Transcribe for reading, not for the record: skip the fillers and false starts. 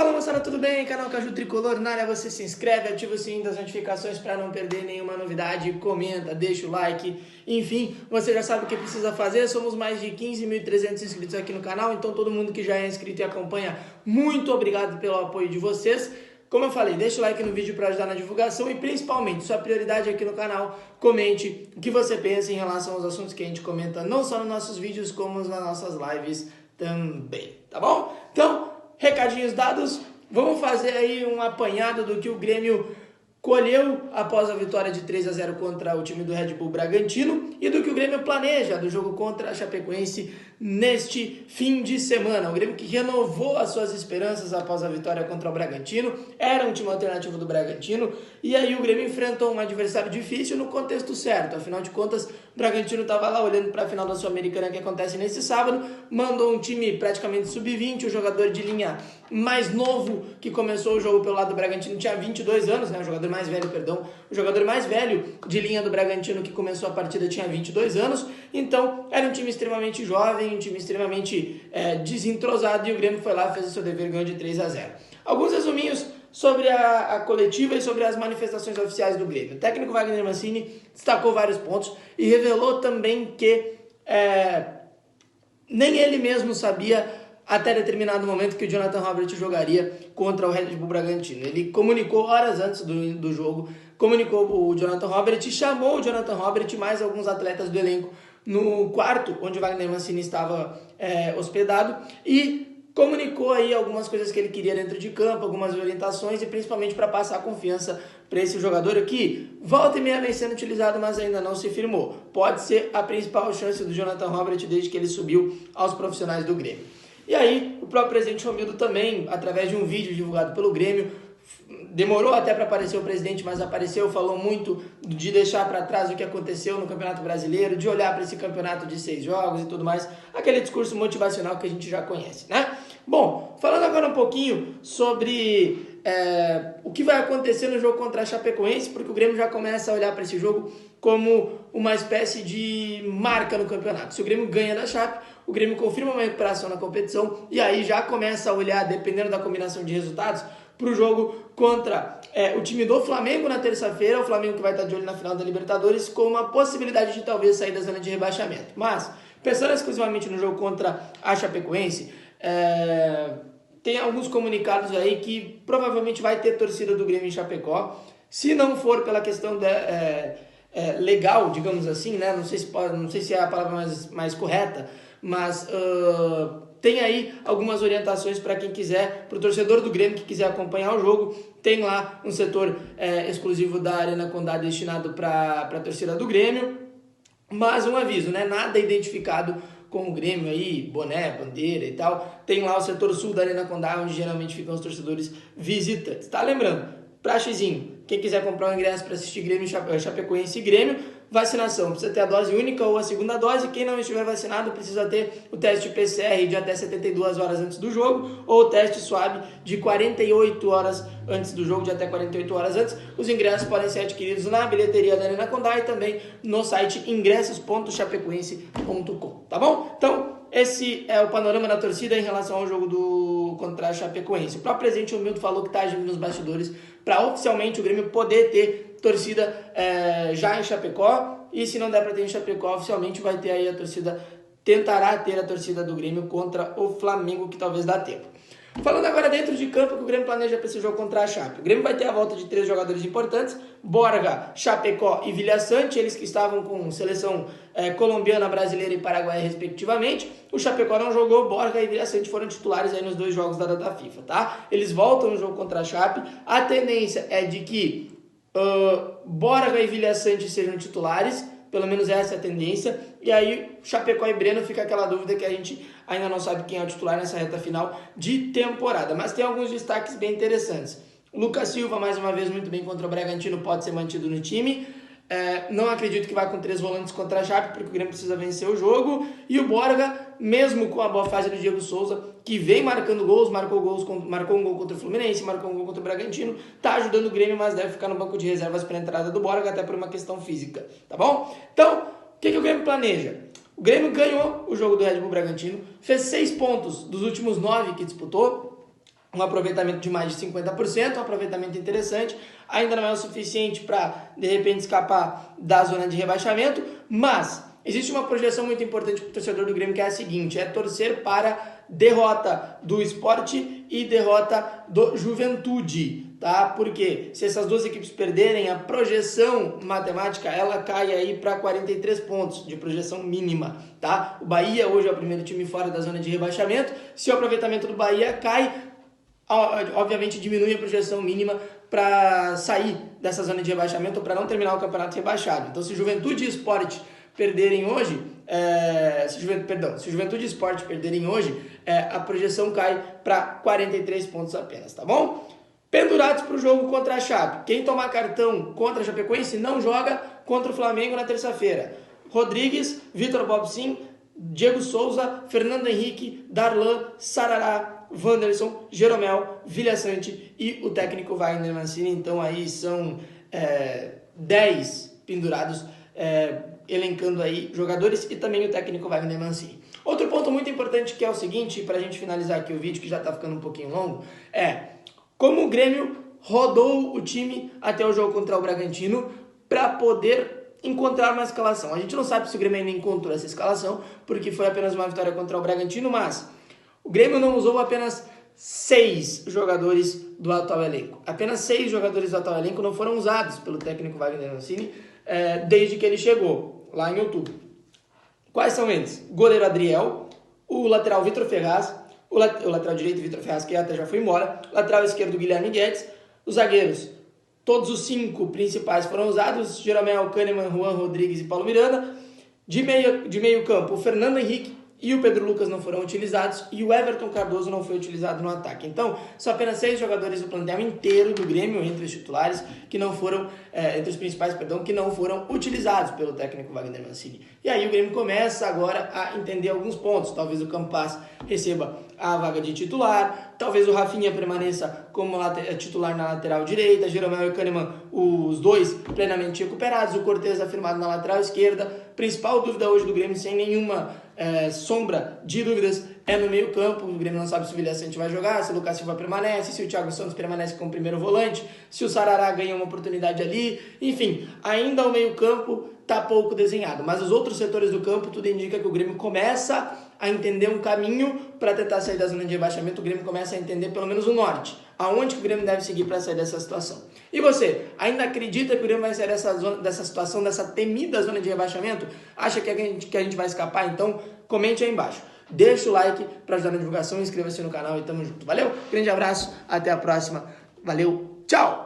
Fala moçada, tudo bem? Canal Caju Tricolor na área, você se inscreve, ativa o sininho das notificações para não perder nenhuma novidade, comenta, deixa o like, enfim, você já sabe o que precisa fazer, somos mais de 15.300 inscritos aqui no canal, então todo mundo que já é inscrito e acompanha, muito obrigado pelo apoio de vocês. Como eu falei, deixa o like no vídeo para ajudar na divulgação e principalmente, sua prioridade aqui no canal, comente o que você pensa em relação aos assuntos que a gente comenta, não só nos nossos vídeos, como nas nossas lives também, tá bom? Então, recadinhos dados, vamos fazer aí um apanhado do que o Grêmio colheu após a vitória de 3-0 contra o time do Red Bull Bragantino e do que o Grêmio planeja do jogo contra a Chapecoense neste fim de semana. O Grêmio que renovou as suas esperanças após a vitória contra o Bragantino, era um time alternativo do Bragantino, e aí o Grêmio enfrentou um adversário difícil no contexto certo. Afinal de contas, o Bragantino estava lá olhando para a final da Sul-Americana que acontece nesse sábado, mandou um time praticamente sub-20, o jogador de linha mais novo que começou o jogo pelo lado do Bragantino tinha 22 anos, né? O jogador mais velho de linha do Bragantino que começou a partida tinha 22 anos, então era um time extremamente jovem, um time extremamente desentrosado, e o Grêmio foi lá, fez o seu dever, ganhou de 3-0. Alguns resuminhos sobre a coletiva e sobre as manifestações oficiais do Grêmio. O técnico Wagner Mancini destacou vários pontos e revelou também que nem ele mesmo sabia até determinado momento que o Jonathan Robert jogaria contra o Red Bull Bragantino. Ele comunicou horas antes do jogo, comunicou o Jonathan Robert, chamou o Jonathan Robert e mais alguns atletas do elenco no quarto onde o Wagner Mancini estava hospedado e comunicou aí algumas coisas que ele queria dentro de campo, algumas orientações e principalmente para passar confiança para esse jogador aqui. Volta e meia vem sendo utilizado, mas ainda não se firmou. Pode ser a principal chance do Jonathan Robert desde que ele subiu aos profissionais do Grêmio. E aí, o próprio presidente Romildo também, através de um vídeo divulgado pelo Grêmio, demorou até para aparecer o presidente, mas apareceu, falou muito de deixar para trás o que aconteceu no Campeonato Brasileiro, de olhar para esse campeonato de 6 jogos e tudo mais, aquele discurso motivacional que a gente já conhece, né? Bom, falando agora um pouquinho sobre o que vai acontecer no jogo contra a Chapecoense, porque o Grêmio já começa a olhar para esse jogo como uma espécie de marca no campeonato. Se o Grêmio ganha da Chape, o Grêmio confirma uma recuperação na competição e aí já começa a olhar, dependendo da combinação de resultados, para o jogo contra o time do Flamengo na terça-feira, o Flamengo que vai estar de olho na final da Libertadores, com uma possibilidade de talvez sair da zona de rebaixamento. Mas, pensando exclusivamente no jogo contra a Chapecoense, tem alguns comunicados aí que provavelmente vai ter torcida do Grêmio em Chapecó. Se não for pela questão legal, digamos assim, né? Não sei se é a palavra mais correta, mas tem aí algumas orientações para quem quiser, para o torcedor do Grêmio que quiser acompanhar o jogo. Tem lá um setor exclusivo da Arena Condá destinado para a torcida do Grêmio, mas um aviso, né? Nada identificado com o Grêmio aí, boné, bandeira e tal. Tem lá o setor sul da Arena Condá, onde geralmente ficam os torcedores visitantes, tá? Lembrando, praxezinho, quem quiser comprar um ingresso para assistir Grêmio, Chapecoense e Grêmio, vacinação, precisa ter a dose única ou a segunda dose. Quem não estiver vacinado precisa ter o teste PCR de até 72 horas antes do jogo ou o teste SWAB de 48 horas antes do jogo, de até 48 horas antes. Os ingressos podem ser adquiridos na bilheteria da Arena Condá e também no site ingressos.chapecoense.com, tá bom? Então, esse é o panorama da torcida em relação ao jogo contra a Chapecoense. O próprio presidente Romildo falou que está agindo nos bastidores para oficialmente o Grêmio poder ter torcida já em Chapecó, e se não der para ter em Chapecó, oficialmente vai ter aí a torcida, tentará ter a torcida do Grêmio contra o Flamengo, que talvez dá tempo. Falando agora dentro de campo, que o Grêmio planeja para esse jogo contra a Chape. O Grêmio vai ter a volta de 3 jogadores importantes, Borja, Chapecó e Vilhaçante, eles que estavam com seleção colombiana, brasileira e paraguaia respectivamente. O Chapecó não jogou, Borja e Vilhaçante foram titulares aí nos 2 jogos da data FIFA, tá? Eles voltam no jogo contra a Chape. A tendência é de que Borja e Vilhaçante sejam titulares, pelo menos essa é a tendência, e aí Chapecó e Breno fica aquela dúvida que a gente ainda não sabe quem é o titular nessa reta final de temporada, mas tem alguns destaques bem interessantes. O Lucas Silva, mais uma vez, muito bem contra o Bragantino, pode ser mantido no time. Não acredito que vá com 3 volantes contra a Chape, porque o Grêmio precisa vencer o jogo. E o Borja, mesmo com a boa fase do Diego Souza, que vem marcando gols, marcou um gol contra o Fluminense, marcou um gol contra o Bragantino, tá ajudando o Grêmio, mas deve ficar no banco de reservas para a entrada do Borja, até por uma questão física, tá bom? Então, o que o Grêmio planeja? O Grêmio ganhou o jogo do Red Bull Bragantino, fez 6 pontos dos últimos 9 que disputou, um aproveitamento de mais de 50%, um aproveitamento interessante, ainda não é o suficiente para, de repente, escapar da zona de rebaixamento, mas existe uma projeção muito importante para o torcedor do Grêmio, que é a seguinte, é torcer para derrota do Sport e derrota do Juventude, tá? Porque se essas duas equipes perderem, a projeção matemática, ela cai aí para 43 pontos de projeção mínima, tá? O Bahia hoje é o primeiro time fora da zona de rebaixamento, se o aproveitamento do Bahia cai, obviamente diminui a projeção mínima para sair dessa zona de rebaixamento ou para não terminar o campeonato rebaixado. Então, se Juventude e Sport perderem hoje, se Juventude e Sport perderem hoje, a projeção cai para 43 pontos apenas, tá bom? Pendurados para o jogo contra a Chape. Quem tomar cartão contra a Chapecoense não joga contra o Flamengo na terça-feira. Rodrigues, Vitor Bobsin, Diego Souza, Fernando Henrique, Darlan, Sarará, Wanderson, Jeromel, Vilhaçante e o técnico Wagner Mancini. Então aí são 10 pendurados, elencando aí jogadores e também o técnico Wagner Mancini. Outro ponto muito importante que é o seguinte, para a gente finalizar aqui o vídeo, que já está ficando um pouquinho longo, como o Grêmio rodou o time até o jogo contra o Bragantino para poder encontrar uma escalação. A gente não sabe se o Grêmio ainda encontrou essa escalação, porque foi apenas uma vitória contra o Bragantino, mas o Grêmio não usou apenas 6 jogadores do atual elenco. Apenas 6 jogadores do atual elenco não foram usados pelo técnico Wagner Mancini desde que ele chegou, lá em outubro. Quais são eles? O goleiro Adriel, o lateral Vitor Ferraz, o lateral direito Vitor Ferraz, que até já foi embora, o lateral esquerdo Guilherme Guedes, os zagueiros, todos os 5 principais foram usados, Jeromel, Kahneman, Juan Rodrigues e Paulo Miranda. De meio campo, o Fernando Henrique e o Pedro Lucas não foram utilizados e o Everton Cardoso não foi utilizado no ataque. Então, são apenas 6 jogadores do plantel inteiro do Grêmio, entre os titulares, que não foram, entre os principais, que não foram utilizados pelo técnico Wagner Mancini. E aí o Grêmio começa agora a entender alguns pontos. Talvez o Campas receba a vaga de titular, talvez o Rafinha permaneça como titular na lateral direita, Jeromel e Kahneman, os dois plenamente recuperados, o Cortez afirmado na lateral esquerda. Principal dúvida hoje do Grêmio, sem nenhuma sombra de dúvidas, é no meio campo. O Grêmio não sabe se o Vilhaçante vai jogar, se o Lucas Silva permanece, se o Thiago Santos permanece como primeiro volante, se o Sarará ganha uma oportunidade ali. Enfim, ainda o meio campo está pouco desenhado, mas os outros setores do campo, tudo indica que o Grêmio começa a entender um caminho para tentar sair da zona de rebaixamento. O Grêmio começa a entender pelo menos o norte, aonde que o Grêmio deve seguir para sair dessa situação. E você, ainda acredita que o Grêmio vai sair dessa situação, dessa temida zona de rebaixamento? Acha que a gente vai escapar? Então, comente aí embaixo. Deixa o like para ajudar na divulgação, inscreva-se no canal e tamo junto. Valeu? Grande abraço, até a próxima. Valeu, tchau!